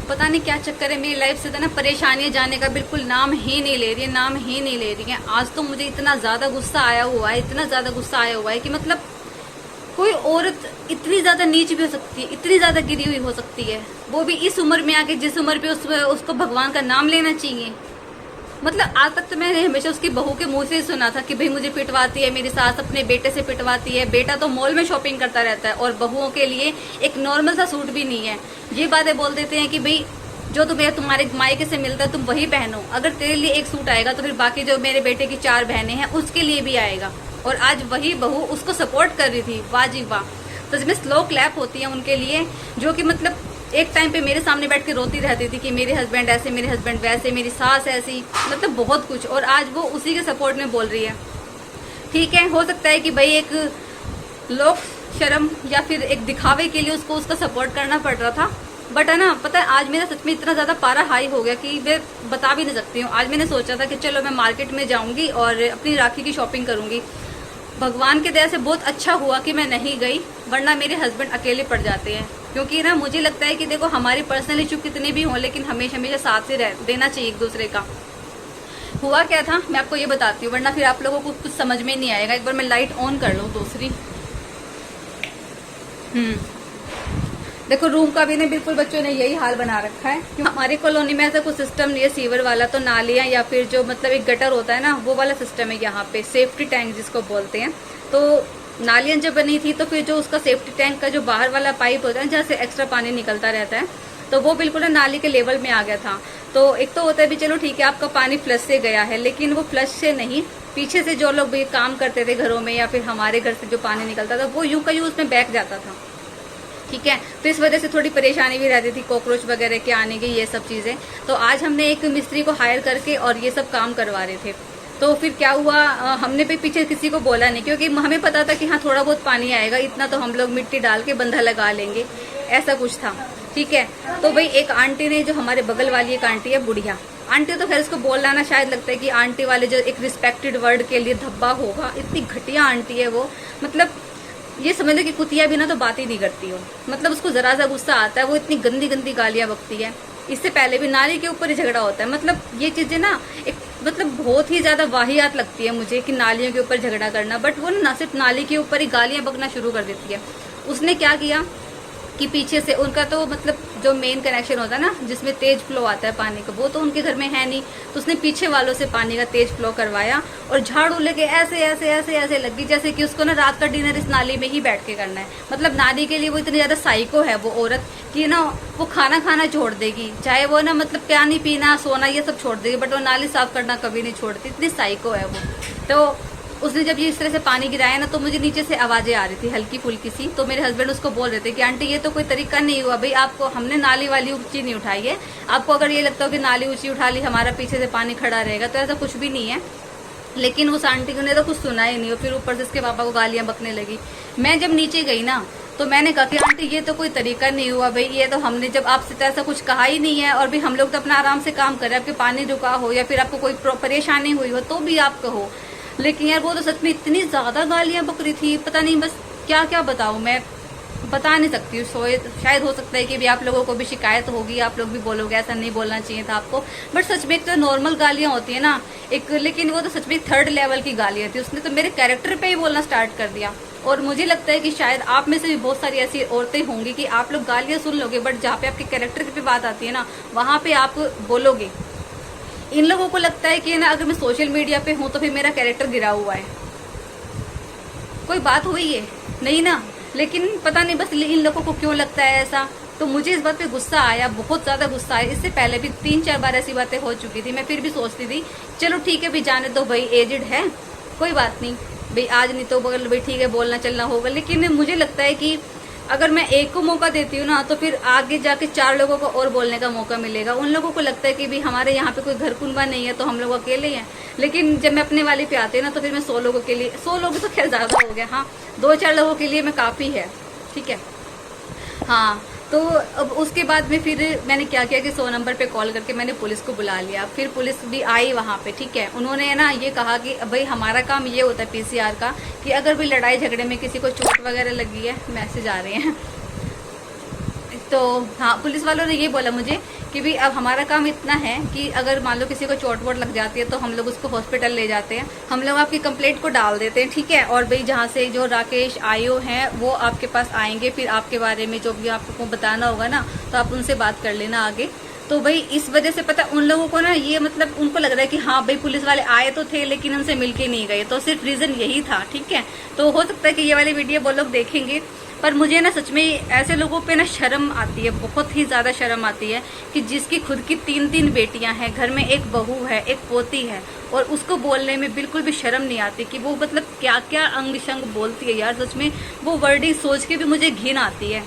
पता नहीं क्या चक्कर है, मेरी लाइफ से तो ना परेशानियां जाने का बिल्कुल नाम ही नहीं ले रही है, नाम ही नहीं ले रही है। आज तो मुझे इतना ज्यादा गुस्सा आया हुआ है, इतना ज्यादा गुस्सा आया हुआ है कि मतलब कोई औरत इतनी ज्यादा नीच भी हो सकती है, इतनी ज्यादा गिरी हुई हो सकती है, वो भी इस उम्र में आके, जिस उम्र पे उसको भगवान का नाम लेना चाहिए। मतलब आज तक तो मैंने हमेशा उसकी बहू के मुंह से ही सुना था कि भाई मुझे पिटवाती है, मेरी सास अपने बेटे से पिटवाती है, बेटा तो मॉल में शॉपिंग करता रहता है और बहुओं के लिए एक नॉर्मल सा सूट भी नहीं है। ये बातें बोल देते हैं कि भाई जो तुम्हारे मायके से मिलता है तुम वही पहनो, अगर तेरे लिए एक सूट आएगा तो फिर बाकी जो मेरे बेटे की 4 बहनें हैं उसके लिए भी आएगा। और आज वही बहू उसको सपोर्ट कर रही थी। वाह जी वाह, तो इसमें स्लो क्लैप होती है उनके लिए, जो कि मतलब एक टाइम पे मेरे सामने बैठ के रोती रहती थी कि मेरे हस्बैंड ऐसे, मेरे हस्बैंड वैसे, मेरी सास ऐसी, मतलब बहुत कुछ। और आज वो उसी के सपोर्ट में बोल रही है। ठीक है, हो सकता है कि भाई एक लोक शर्म या फिर एक दिखावे के लिए उसको उसका सपोर्ट करना पड़ रहा था। बट है ना, पता है आज मेरा सच में इतना ज्यादा पारा हाई हो गया कि मैं बता भी नहीं सकती हूँ। आज मैंने सोचा था कि चलो मैं मार्केट में जाऊंगी और अपनी राखी की शॉपिंग करूंगी। भगवान के दया से बहुत अच्छा हुआ कि मैं नहीं गई, वरना मेरे हस्बैंड अकेले पड़ जाते हैं। क्योंकि ना मुझे लगता है कि देखो हमारी पर्सनल इशू कितने भी हों, लेकिन हमेशा हमेशा साथ से देना चाहिए एक दूसरे का। हुआ क्या था मैं आपको ये बताती हूँ, वरना फिर आप लोगों को कुछ समझ में नहीं आएगा। एक बार मैं लाइट ऑन कर लूँ दूसरी। देखो रूम का भी ना बिल्कुल बच्चों ने यही हाल बना रखा है। क्योंकि हमारी कॉलोनी में ऐसा कुछ सिस्टम नहीं है सीवर वाला, तो नालियां या फिर जो मतलब एक गटर होता है ना, वो वाला सिस्टम है यहाँ पे, सेफ्टी टैंक जिसको बोलते हैं। तो नालियां जब बनी थी तो फिर जो उसका सेफ्टी टैंक का जो बाहर वाला पाइप होता है जहाँ से एक्स्ट्रा पानी निकलता रहता है, तो वो बिल्कुल ना नाली के लेवल में आ गया था। तो एक तो होता है भी चलो ठीक है आपका पानी फ्लश से गया है, लेकिन वो फ्लश से नहीं, पीछे से जो लोग भी काम करते थे घरों में या फिर हमारे घर से जो पानी निकलता था वो यूं का यूं उसमें बैठ जाता था। ठीक है, तो इस वजह से थोड़ी परेशानी भी रहती थी, कॉकरोच वगैरह के आने की, ये सब चीजें। तो आज हमने एक मिस्त्री को हायर करके और ये सब काम करवा रहे थे। तो फिर क्या हुआ, हमने भी पीछे किसी को बोला नहीं, क्योंकि हमें पता था कि हाँ थोड़ा बहुत पानी आएगा, इतना तो हम लोग मिट्टी डाल के बंधा लगा लेंगे, ऐसा कुछ था। ठीक है, तो भाई एक आंटी ने, जो हमारे बगल वाली एक आंटी है, बुढ़िया आंटी, तो खैर इसको बोलना ना शायद लगता है कि आंटी वाले जो एक रिस्पेक्टेड वर्ड के लिए धब्बा होगा, इतनी घटिया आंटी है वो। मतलब ये समझ लो कि कुतिया भी ना तो बात ही नहीं करती हो, मतलब उसको जरा सा गुस्सा आता है, वो इतनी गंदी गंदी गालियां बकती है। इससे पहले भी नाली के ऊपर ही झगड़ा होता है। मतलब ये चीजें ना एक मतलब बहुत ही ज्यादा वाहियात लगती है मुझे कि नालियों के ऊपर झगड़ा करना। बट वो ना सिर्फ नाली के ऊपर ही गालियां बकना शुरू कर देती है। उसने क्या किया कि पीछे से उनका तो मतलब जो मेन कनेक्शन होता है ना, जिसमें तेज फ्लो आता है पानी का, वो तो उनके घर में है नहीं, तो उसने पीछे वालों से पानी का तेज फ्लो करवाया और झाड़ू लेके ऐसे ऐसे ऐसे ऐसे लगी जैसे कि उसको ना रात का डिनर इस नाली में ही बैठ के करना है। मतलब नाली के लिए वो इतनी ज्यादा साइको है वो औरत कि ना वो खाना खाना छोड़ देगी, चाहे वो ना मतलब पानी पीना सोना ये सब छोड़ देगी, बट वो नाली साफ करना कभी नहीं छोड़ती, इतनी साइको है वो। तो उसने जब ये इस तरह से पानी गिराया ना, तो मुझे नीचे से आवाजें आ रही थी हल्की फुल्की सी। तो मेरे हस्बैंड उसको बोल रहे थे कि आंटी ये तो कोई तरीका नहीं हुआ भाई, आपको हमने नाली वाली ऊंची नहीं उठाई है, आपको अगर ये लगता हो कि नाली ऊंची उठा ली हमारा पीछे से पानी खड़ा रहेगा, तो ऐसा कुछ भी नहीं है। लेकिन उस आंटी ने तो कुछ सुना ही नहीं, और फिर ऊपर से इसके पापा को गालियां बकने लगी। मैं जब नीचे गई ना तो मैंने कहा कि आंटी ये तो कोई तरीका नहीं हुआ भाई, ये तो हमने जब आपसे तो ऐसा कुछ कहा ही नहीं है, और भी हम लोग तो अपना आराम से काम कर रहे हैं, आपके पानी रुका हो या फिर आपको कोई परेशानी हुई हो तो भी आप कहो। लेकिन यार वो तो सच में इतनी ज्यादा गालियां बक रही थी, पता नहीं बस क्या क्या बताऊं, मैं बता नहीं सकती हूँ। शायद हो सकता है कि भी आप लोगों को भी शिकायत होगी, आप लोग भी बोलोगे ऐसा नहीं बोलना चाहिए था आपको। बट सच में एक तो नॉर्मल गालियां होती है ना एक, लेकिन वो तो सच में 3rd लेवल की गालियां थी। उसने तो मेरे कैरेक्टर पे ही बोलना स्टार्ट कर दिया। और मुझे लगता है कि शायद आप में से भी बहुत सारी ऐसी औरतें होंगी कि आप लोग गालियां सुन लोगे, बट जहाँ पे आपके कैरेक्टर पे बात आती है ना, वहां पे आप बोलोगे। इन लोगों को लगता है कि ना अगर मैं सोशल मीडिया पे हूं तो फिर मेरा कैरेक्टर गिरा हुआ है। कोई बात हुई है नहीं ना, लेकिन पता नहीं बस इन लोगों को क्यों लगता है ऐसा। तो मुझे इस बात पे गुस्सा आया, बहुत ज्यादा गुस्सा आया। इससे पहले भी 3-4 बार ऐसी बातें हो चुकी थी, मैं फिर भी सोचती थी चलो ठीक है भाई जाने दो भाई, एजेड है कोई बात नहीं भाई, आज नहीं तो बगल भाई ठीक है बोलना चलना होगा। लेकिन मुझे लगता है कि अगर मैं एक को मौका देती हूँ ना, तो फिर आगे जाके 4 लोगों को और बोलने का मौका मिलेगा। उन लोगों को लगता है कि भी हमारे यहाँ पे कोई घर कुनबा नहीं है तो हम लोग अकेले हैं। लेकिन जब मैं अपने वाले पे आती है ना, तो फिर मैं 100 लोगों के लिए, 100 लोग तो खैर ज्यादा हो गया, हाँ 2-4 लोगों के लिए मैं काफी है। ठीक है, हाँ। तो अब उसके बाद में फिर मैंने क्या किया कि 100 नंबर पे कॉल करके मैंने पुलिस को बुला लिया। फिर पुलिस भी आई वहाँ पे। ठीक है, उन्होंने ना ये कहा कि भाई हमारा काम ये होता है PCR का कि अगर भी लड़ाई झगड़े में किसी को चोट वगैरह लगी है, मैसेज आ रहे हैं तो हाँ, पुलिस वालों ने ये बोला मुझे कि भी अब हमारा काम इतना है कि अगर मान लो किसी को चोट वोट लग जाती है तो हम लोग उसको हॉस्पिटल ले जाते हैं, हम लोग आपकी कंप्लेंट को डाल देते हैं, ठीक है। और भाई जहाँ से जो राकेश आयो हैं वो आपके पास आएंगे, फिर आपके बारे में जो भी आपको बताना होगा ना तो आप उनसे बात कर लेना आगे। तो भाई इस वजह से पता उन लोगों को ना ये मतलब उनको लग रहा है कि हाँ भाई पुलिस वाले आए तो थे लेकिन उनसे मिलके नहीं गए, तो सिर्फ रीजन यही था, ठीक है। तो हो सकता है कि ये वाली वीडियो वो लोग देखेंगे, पर मुझे ना सच में ऐसे लोगों पे ना शर्म आती है, बहुत ही ज्यादा शर्म आती है कि जिसकी खुद की 3 बेटियां हैं, घर में एक बहू है, एक पोती है, और उसको बोलने में बिल्कुल भी शर्म नहीं आती कि वो मतलब क्या क्या अंग शंग बोलती है यार। सच में वो वर्डिंग सोच के भी मुझे घिन आती है।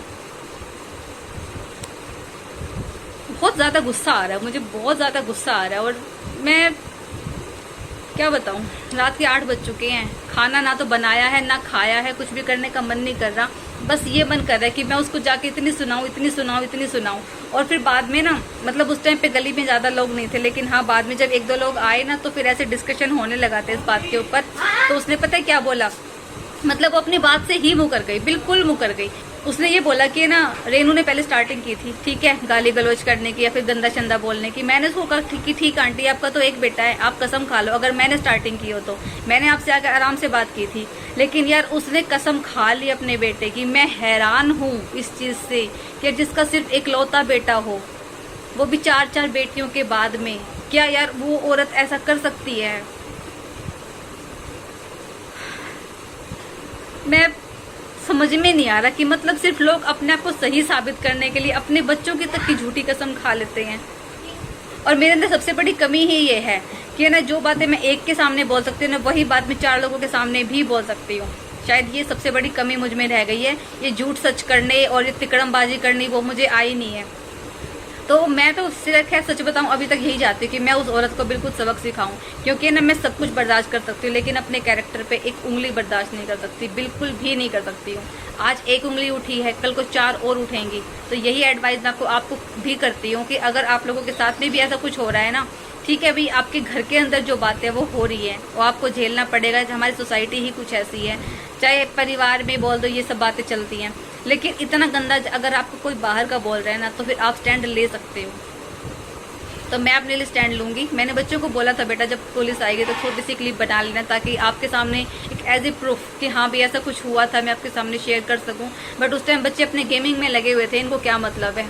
बहुत ज्यादा गुस्सा आ रहा है मुझे, बहुत ज्यादा गुस्सा आ रहा है। और मैं क्या बताऊं, रात के 8 बज चुके हैं, खाना ना तो बनाया है ना खाया है, कुछ भी करने का मन नहीं कर रहा। बस ये मन कर रहा है कि मैं उसको जाके इतनी सुनाऊं, इतनी सुनाऊं, इतनी सुनाऊं। और फिर बाद में ना मतलब उस टाइम पे गली में ज्यादा लोग नहीं थे, लेकिन हाँ बाद में जब 1-2 लोग आए ना तो फिर ऐसे डिस्कशन होने लगा था इस बात के ऊपर। तो उसने पता है क्या बोला, मतलब वो अपनी बात से ही मुकर गई, बिल्कुल मुकर गई। उसने ये बोला कि ना रेनू ने पहले स्टार्टिंग की थी, ठीक है, गाली गलौज करने की या फिर गंदा चंदा बोलने की। मैंने उसको कहा कि ठीक आंटी आपका तो एक बेटा है, आप कसम खा लो अगर मैंने स्टार्टिंग की हो तो मैंने आपसे आकर आराम से बात की थी। लेकिन यार उसने कसम खा ली अपने बेटे की। मैं हैरान हूँ इस चीज से कि जिसका सिर्फ एकलौता बेटा हो, वो भी 4 बेटियों के बाद में, क्या यार वो औरत ऐसा कर सकती है? मैं समझ में नहीं आ रहा कि मतलब सिर्फ लोग अपने आप को सही साबित करने के लिए अपने बच्चों की तक की झूठी कसम खा लेते हैं। और मेरे अंदर सबसे बड़ी कमी ही ये है कि ना जो बातें मैं एक के सामने बोल सकती हूँ ना वही बात मैं 4 लोगों के सामने भी बोल सकती हूँ। शायद ये सबसे बड़ी कमी मुझ में रह गई है, ये झूठ सच करने और ये तिकड़मबाजी करनी वो मुझे आई नहीं है। तो मैं तो उससे खैर सच बताऊं अभी तक यही चाहती हूँ कि मैं उस औरत को बिल्कुल सबक सिखाऊं, क्योंकि ना मैं सब कुछ बर्दाश्त कर सकती हूँ लेकिन अपने कैरेक्टर पे एक उंगली बर्दाश्त नहीं कर सकती, बिल्कुल भी नहीं कर सकती हूँ। आज एक उंगली उठी है, कल को 4 और उठेंगी। तो यही एडवाइस मैं आपको भी करती हूँ कि अगर आप लोगों के साथ में भी ऐसा कुछ हो रहा है ना, ठीक है भाई, आपके घर के अंदर जो बातें वो हो रही है वो आपको झेलना पड़ेगा। हमारी सोसाइटी ही कुछ ऐसी है, चाहे परिवार में बोल दो ये सब बातें चलती हैं, लेकिन इतना गंदा अगर आपको कोई बाहर का बोल रहा है ना तो फिर आप स्टैंड ले सकते हो। तो मैं अपने लिए स्टैंड लूंगी। मैंने बच्चों को बोला था बेटा जब पुलिस आएगी तो छोटी सी क्लिप बना लेना ताकि आपके सामने एक एज ए प्रूफ कि हाँ भी ऐसा कुछ हुआ था मैं आपके सामने शेयर कर सकूं। बट उस टाइम बच्चे अपने गेमिंग में लगे हुए थे, इनको क्या मतलब है।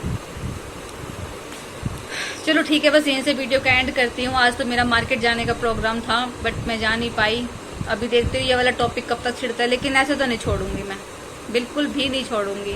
चलो ठीक है, बस यहीं से वीडियो का एंड करती हूँ। आज तो मेरा मार्केट जाने का प्रोग्राम था बट मैं जा नहीं पाई। अभी देखते हुए ये वाला टॉपिक कब तक छिड़ता है, लेकिन ऐसे तो नहीं छोड़ूंगी, मैं बिल्कुल भी नहीं छोड़ूंगी।